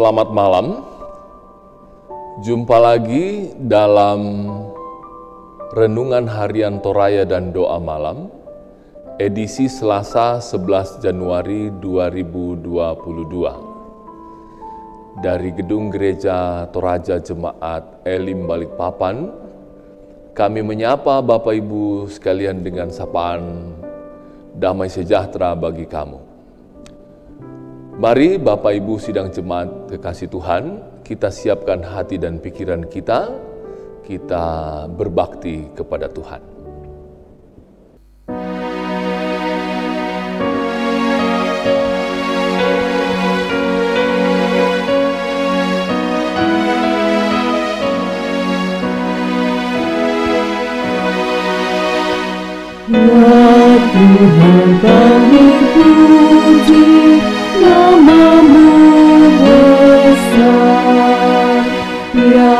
Selamat malam. Jumpa lagi dalam Renungan Harian Toraya dan Doa Malam, edisi Selasa 11 Januari 2022. Dari Gedung Gereja Toraja Jemaat Elim Balikpapan, kami menyapa Bapak Ibu sekalian dengan sapaan damai sejahtera bagi kamu. Mari Bapak Ibu sidang jemaat kekasih Tuhan, kita siapkan hati dan pikiran kita berbakti kepada Tuhan. Ya Tuhan, kami puji nama-Mu besar. Ya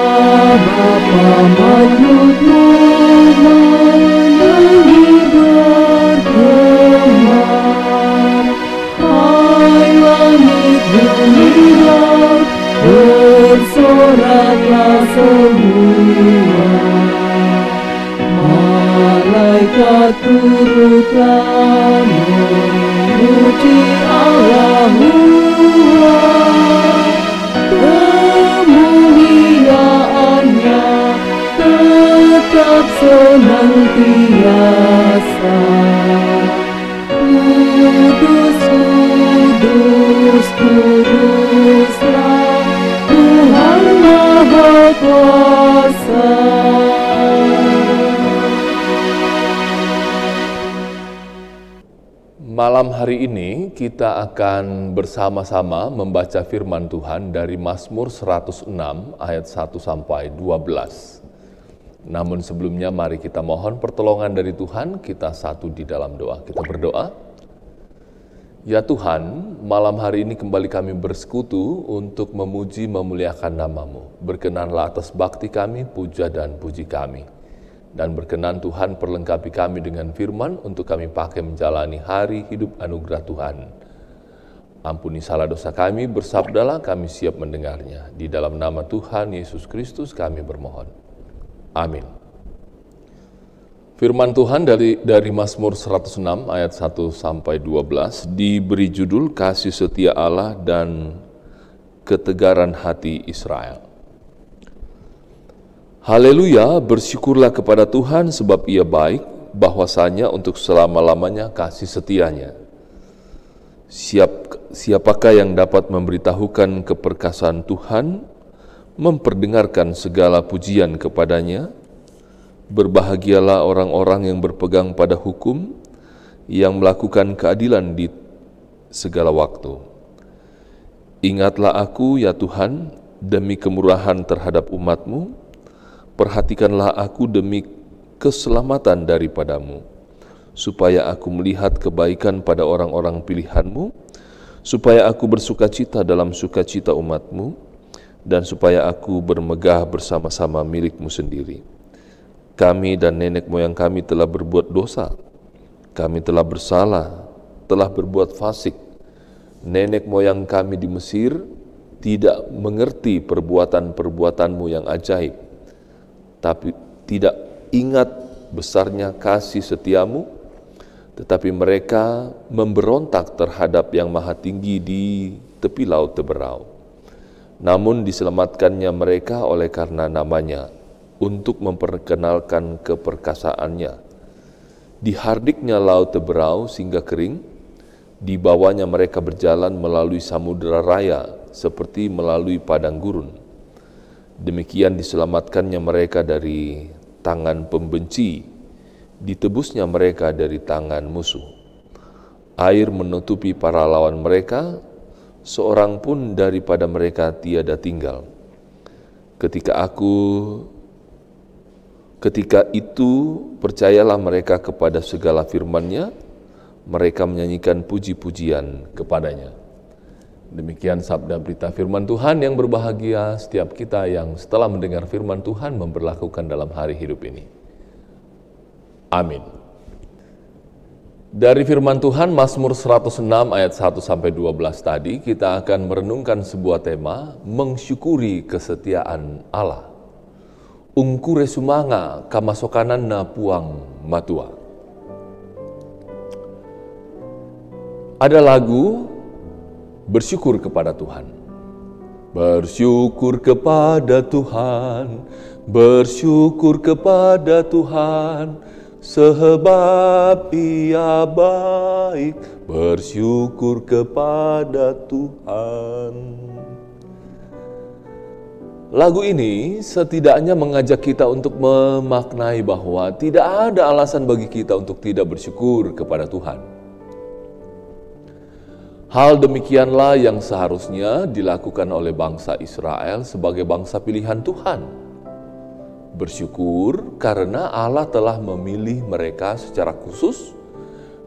Bapa, makhluk-Mu menyanyi bergema. Hai langit bumi, bersoraklah semua. Malaikat turutlah memuji Allah-Nya, kemuliaan-Nya tetap senantiasa. Kudus, kudus, kuduslah Tuhan Maha Kuasa. Malam hari ini kita akan bersama-sama membaca firman Tuhan dari Mazmur 106 ayat 1 sampai 12. Namun sebelumnya mari kita mohon pertolongan dari Tuhan, kita satu di dalam doa. Kita berdoa. Ya Tuhan, malam hari ini kembali kami bersekutu untuk memuji memuliakan nama-Mu. Berkenanlah atas bakti kami, puja dan puji kami. Dan berkenan Tuhan perlengkapi kami dengan firman untuk kami pakai menjalani hari hidup anugerah Tuhan. Ampuni salah dosa kami, bersabdalah kami siap mendengarnya. Di dalam nama Tuhan Yesus Kristus kami bermohon. Amin. Firman Tuhan dari Mazmur 106 ayat 1 sampai 12 diberi judul Kasih Setia Allah dan Ketegaran Hati Israel. Haleluya, bersyukurlah kepada Tuhan sebab Ia baik, bahwasanya untuk selama-lamanya kasih setianya. Siapakah yang dapat memberitahukan keperkasaan Tuhan, memperdengarkan segala pujian kepadanya? Berbahagialah orang-orang yang berpegang pada hukum, yang melakukan keadilan di segala waktu. Ingatlah aku, ya Tuhan, demi kemurahan terhadap umat-Mu. Perhatikanlah aku demi keselamatan daripadamu, supaya aku melihat kebaikan pada orang-orang pilihan-Mu, supaya aku bersukacita dalam sukacita umat-Mu, dan supaya aku bermegah bersama-sama milik-Mu sendiri. Kami dan nenek moyang kami telah berbuat dosa, kami telah bersalah, telah berbuat fasik. Nenek moyang kami di Mesir tidak mengerti perbuatan-perbuatan-Mu yang ajaib, tapi tidak ingat besarnya kasih setiamu, tetapi mereka memberontak terhadap yang maha tinggi di tepi laut Teberau. Namun diselamatkannya mereka oleh karena namanya, untuk memperkenalkan keperkasaannya. Dihardiknya laut Teberau sehingga kering, di bawahnya mereka berjalan melalui samudera raya, seperti melalui padang gurun. Demikian diselamatkannya mereka dari tangan pembenci, ditebusnya mereka dari tangan musuh. Air menutupi para lawan mereka, seorang pun daripada mereka tiada tinggal. Ketika itu percayalah mereka kepada segala firman-Nya, mereka menyanyikan puji-pujian kepadanya. Demikian sabda berita firman Tuhan. Yang berbahagia setiap kita yang setelah mendengar firman Tuhan memberlakukan dalam hari hidup ini. Amin. Dari firman Tuhan Mazmur 106 ayat 1-12 tadi, kita akan merenungkan sebuah tema, mensyukuri kesetiaan Allah. Ungkure sumanga kamasokanan na puang matua. Ada lagu bersyukur kepada Tuhan. Bersyukur kepada Tuhan, bersyukur kepada Tuhan, sebab Ia baik, bersyukur kepada Tuhan. Lagu ini setidaknya mengajak kita untuk memaknai bahwa tidak ada alasan bagi kita untuk tidak bersyukur kepada Tuhan. Hal demikianlah yang seharusnya dilakukan oleh bangsa Israel sebagai bangsa pilihan Tuhan. Bersyukur karena Allah telah memilih mereka secara khusus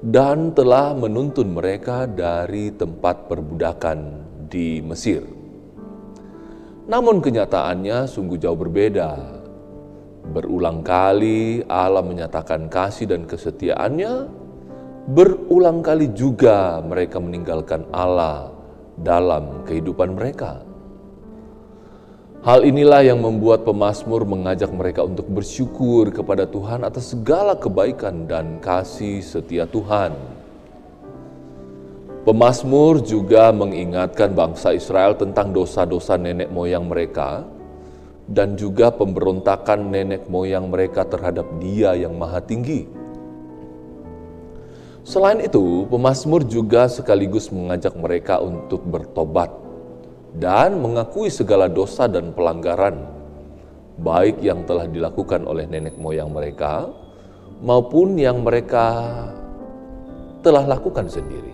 dan telah menuntun mereka dari tempat perbudakan di Mesir. Namun kenyataannya sungguh jauh berbeda. Berulang kali Allah menyatakan kasih dan kesetiaannya, berulang kali juga mereka meninggalkan Allah dalam kehidupan mereka. Hal inilah yang membuat pemazmur mengajak mereka untuk bersyukur kepada Tuhan atas segala kebaikan dan kasih setia Tuhan. Pemazmur juga mengingatkan bangsa Israel tentang dosa-dosa nenek moyang mereka dan juga pemberontakan nenek moyang mereka terhadap Dia yang Maha Tinggi. Selain itu, pemazmur juga sekaligus mengajak mereka untuk bertobat dan mengakui segala dosa dan pelanggaran, baik yang telah dilakukan oleh nenek moyang mereka maupun yang mereka telah lakukan sendiri.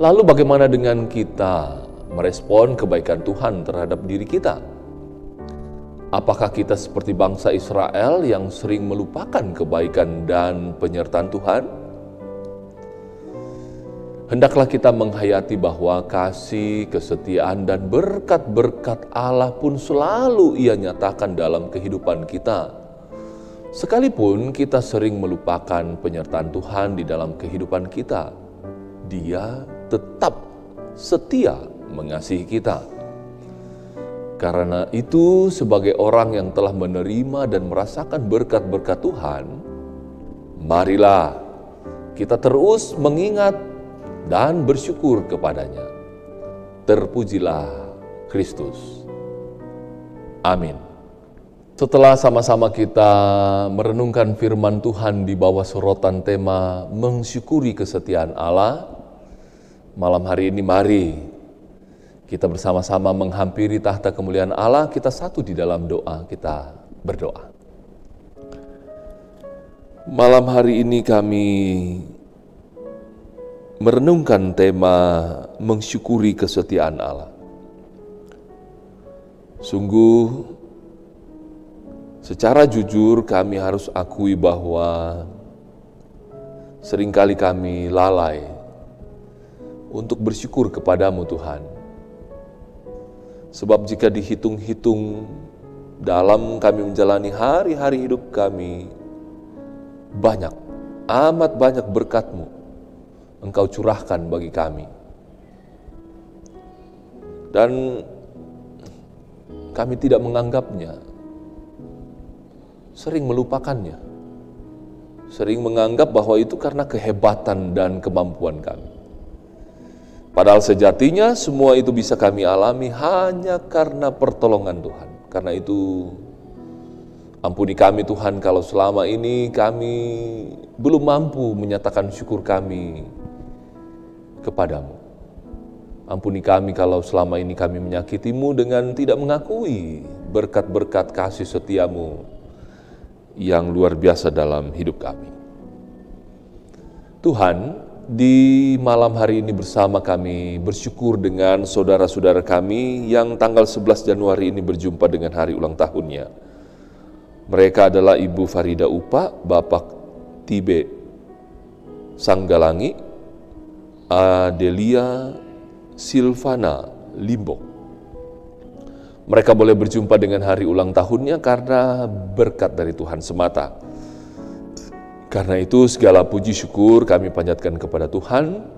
Lalu bagaimana dengan kita merespon kebaikan Tuhan terhadap diri kita? Apakah kita seperti bangsa Israel yang sering melupakan kebaikan dan penyertaan Tuhan? Hendaklah kita menghayati bahwa kasih, kesetiaan, dan berkat-berkat Allah pun selalu Ia nyatakan dalam kehidupan kita. Sekalipun kita sering melupakan penyertaan Tuhan di dalam kehidupan kita, Dia tetap setia mengasihi kita. Karena itu, sebagai orang yang telah menerima dan merasakan berkat-berkat Tuhan, marilah kita terus mengingat dan bersyukur kepada-Nya. Terpujilah Kristus. Amin. Setelah sama-sama kita merenungkan firman Tuhan di bawah sorotan tema mensyukuri kesetiaan Allah, malam hari ini mari kita bersama-sama menghampiri tahta kemuliaan Allah, kita satu di dalam doa, kita berdoa. Malam hari ini kami merenungkan tema mensyukuri kesetiaan Allah. Sungguh, secara jujur kami harus akui bahwa seringkali kami lalai untuk bersyukur kepadamu Tuhan. Sebab jika dihitung-hitung dalam kami menjalani hari-hari hidup kami, amat banyak berkat-Mu Engkau curahkan bagi kami. Dan kami tidak menganggapnya, sering melupakannya, sering menganggap bahwa itu karena kehebatan dan kemampuan kami. Padahal sejatinya semua itu bisa kami alami hanya karena pertolongan Tuhan. Karena itu, ampuni kami Tuhan kalau selama ini kami belum mampu menyatakan syukur kami kepadamu. Ampuni kami kalau selama ini kami menyakitimu dengan tidak mengakui berkat-berkat kasih setiamu yang luar biasa dalam hidup kami. Tuhan, di malam hari ini bersama kami bersyukur dengan saudara-saudara kami yang tanggal 11 Januari ini berjumpa dengan hari ulang tahunnya. Mereka adalah Ibu Farida Upa, Bapak Tibe Sanggalangi, Adelia Silvana Limbok. Mereka boleh berjumpa dengan hari ulang tahunnya karena berkat dari Tuhan semata. Karena itu segala puji syukur kami panjatkan kepada Tuhan.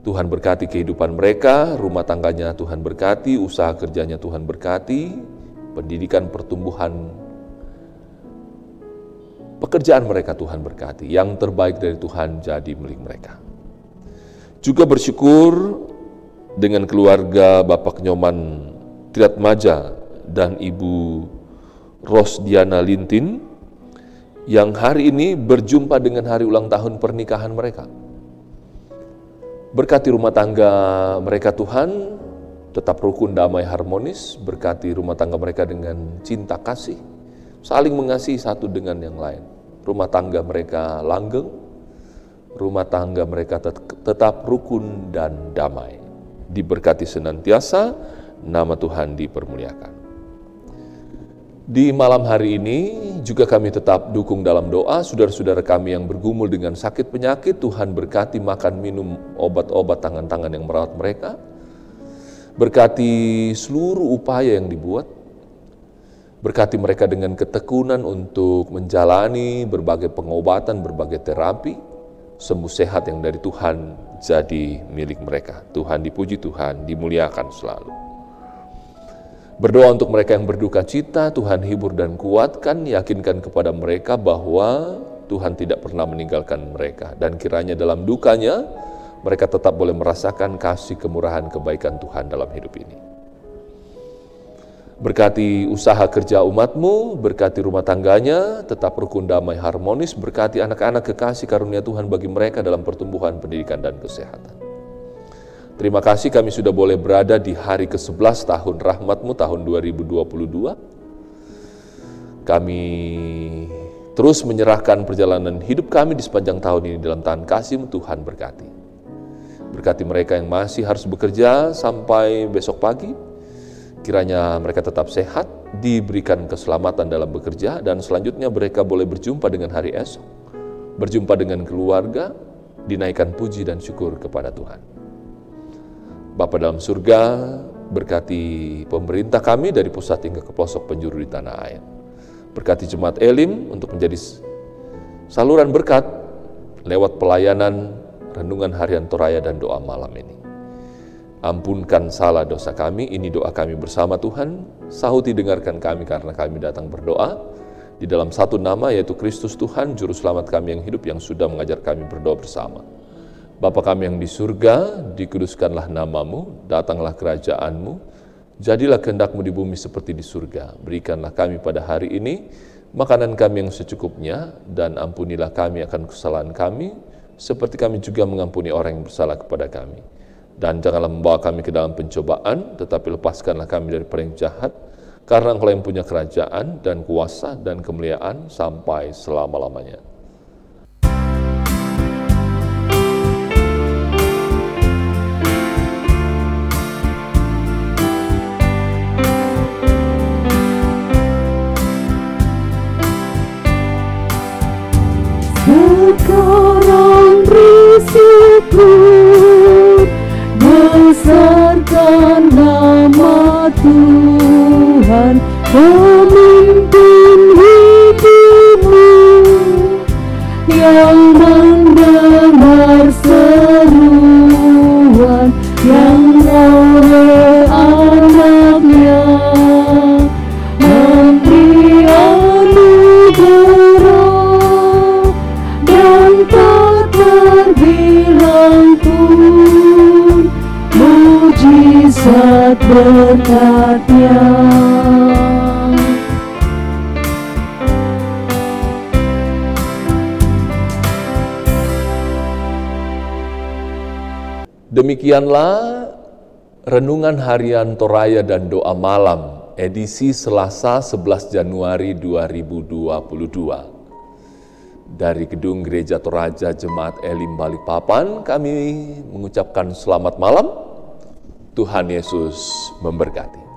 Tuhan berkati kehidupan mereka, rumah tangganya Tuhan berkati, usaha kerjanya Tuhan berkati, pendidikan, pertumbuhan, pekerjaan mereka Tuhan berkati. Yang terbaik dari Tuhan jadi milik mereka. Juga bersyukur dengan keluarga Bapak Nyoman Triatmaja dan Ibu Rosdiana Lintin yang hari ini berjumpa dengan hari ulang tahun pernikahan mereka. Berkati rumah tangga mereka Tuhan, tetap rukun, damai, harmonis. Berkati rumah tangga mereka dengan cinta kasih, saling mengasihi satu dengan yang lain. Rumah tangga mereka langgeng, rumah tangga mereka tetap rukun dan damai. Diberkati senantiasa, nama Tuhan dipermuliakan. Di malam hari ini juga kami tetap dukung dalam doa saudara-saudara kami yang bergumul dengan sakit penyakit. Tuhan berkati makan minum obat-obat, tangan-tangan yang merawat mereka. Berkati seluruh upaya yang dibuat. Berkati mereka dengan ketekunan untuk menjalani berbagai pengobatan, berbagai terapi. Sembuh sehat yang dari Tuhan jadi milik mereka. Tuhan dipuji, Tuhan dimuliakan selalu. Berdoa untuk mereka yang berduka cita, Tuhan hibur dan kuatkan, yakinkan kepada mereka bahwa Tuhan tidak pernah meninggalkan mereka. Dan kiranya dalam dukanya, mereka tetap boleh merasakan kasih, kemurahan, kebaikan Tuhan dalam hidup ini. Berkati usaha kerja umatmu, berkati rumah tangganya, tetap rukun, damai, harmonis, berkati anak-anak kekasih karunia Tuhan bagi mereka dalam pertumbuhan, pendidikan, dan kesehatan. Terima kasih kami sudah boleh berada di hari ke-11 tahun rahmat-Mu tahun 2022. Kami terus menyerahkan perjalanan hidup kami di sepanjang tahun ini dalam tangan kasih-Mu. Tuhan berkati. Berkati mereka yang masih harus bekerja sampai besok pagi. Kiranya mereka tetap sehat, diberikan keselamatan dalam bekerja, dan selanjutnya mereka boleh berjumpa dengan hari esok. Berjumpa dengan keluarga, dinaikkan puji dan syukur kepada Tuhan. Bapa dalam surga, berkati pemerintah kami dari pusat hingga ke pelosok penjuru di tanah air. Berkati jemaat Elim untuk menjadi saluran berkat lewat pelayanan, renungan harian Toraya dan doa malam ini. Ampunkan salah dosa kami, ini doa kami bersama Tuhan. Sahuti dengarkan kami karena kami datang berdoa di dalam satu nama, yaitu Kristus Tuhan, Juru Selamat kami yang hidup, yang sudah mengajar kami berdoa bersama. Bapa kami yang di surga, dikuduskanlah namamu, datanglah kerajaan-Mu, jadilah kehendak-Mu di bumi seperti di surga. Berikanlah kami pada hari ini makanan kami yang secukupnya, dan ampunilah kami akan kesalahan kami, seperti kami juga mengampuni orang yang bersalah kepada kami. Dan janganlah membawa kami ke dalam pencobaan, tetapi lepaskanlah kami dari perang jahat, karena Engkau yang punya kerajaan dan kuasa dan kemuliaan sampai selama-lamanya. Sekarang bersyukur, besarkan nama Tuhan, pemimpin hidupmu, yang mendengar seruan yang oleh anaknya, memberi anugerah dan tak terbilang pun mujizat berkat-Nya. Demikianlah renungan harian Toraya dan doa malam edisi Selasa 11 Januari 2022. Dari Gedung Gereja Toraja Jemaat Elim Balikpapan, kami mengucapkan selamat malam. Tuhan Yesus memberkati.